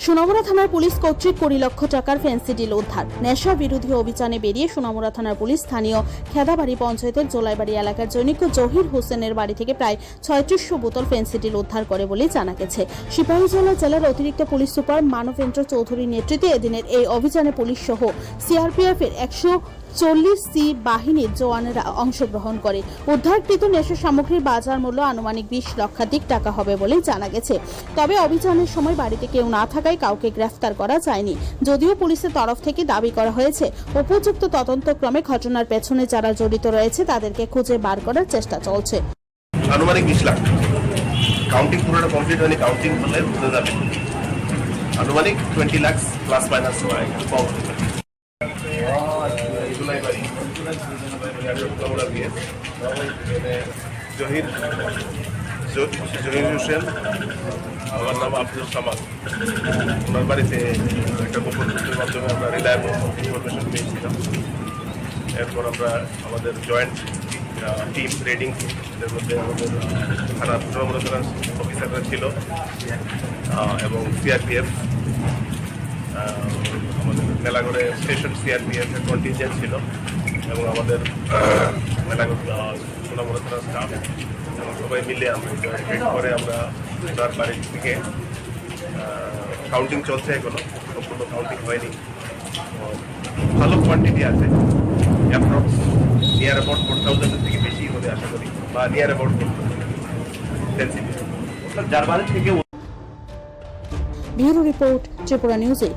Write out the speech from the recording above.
সোনামুড়া থানার পুলিশ কর্তৃক 20 লক্ষ টাকার ফ্যান্সি ডিল উদ্ধার। নেশা বিরোধী অভিযানে বেরিয়ে সোনামুড়া থানার পুলিশ স্থানীয় খেদাবাড়ি পঞ্চায়েতের জোলাইবাড়ি এলাকার জনৈক জহির হোসেনের বাড়ি থেকে প্রায় 3600 বোতল ফ্যান্সি ডিল উদ্ধার করে বলে জানা গেছে। সিপাহীজলা জেলার অতিরিক্ত পুলিশ সুপার মানবেন্দ্র চৌধুরীর নেতৃত্বে এদিনের এই অভিযানে পুলিশ সহ সিআরপিএফের 140 বাহিনীর জওয়ানেরা অংশগ্রহণ করে। উদ্ধারকৃত নেশা সামগ্রীর বাজার মূল্য আনুমানিক 20 লক্ষাধিক টাকা হবে বলে জানা গেছে। তবে অভিযানের সময় বাড়িতে কেউ না থাকায় কাউকে গ্রেফতার করা যায়নি। যদিও পুলিশের তরফ থেকে দাবি করা হয়েছে উপযুক্ত তদন্তক্রমে ঘটনার পেছনে যারা জড়িত রয়েছে তাদেরকে খুঁজে বার করার চেষ্টা চলছে। আনুমানিক 20 লাখ কাউন্টিং পুরোটা কমপ্লিট হয়নি, কাউন্টিং হলে বুঝে যাবে। আনুমানিক 20 লাখ প্লাস মাইনাস জহির হোসেন, আমার নাম আব্দুল সামাদ। ওনার বাড়িতে একটা গোপন সূত্রের মাধ্যমে আমরা রিলায়েবল ইনফরমেশন পেয়েছিলাম। এরপর আমরা আমাদের জয়েন্ট টিম রেডিং এর মধ্যে আমাদের থানার সোনামুড়া থানার অফিসাররা ছিল এবং সিআরপিএফ, আমাদের মেলাগড়ে স্টেশন সিআরপিএফ এর কন্টিনজেন্ট ছিল এবং আমাদের মেলাগড় সোনামুড়া থানার স্টাফ এবং সবাই মিলে আমরা রেড করে আমরা ওনার বাড়ি থেকে কাউন্টিং চলছে, এখনো সম্পূর্ণ কাউন্টিং হয়নি। ভালো কোয়ান্টিটি আছে, অ্যাপ্রক্স নিয়ার অ্যাবাউট 4000 থেকে বেশি হলে আশা করি, বা নিয়ার অ্যাবাউট 40,000 যার বাড়ি থেকে। ব্যুরো রিপোর্ট, ত্রিপুরা নিউজে।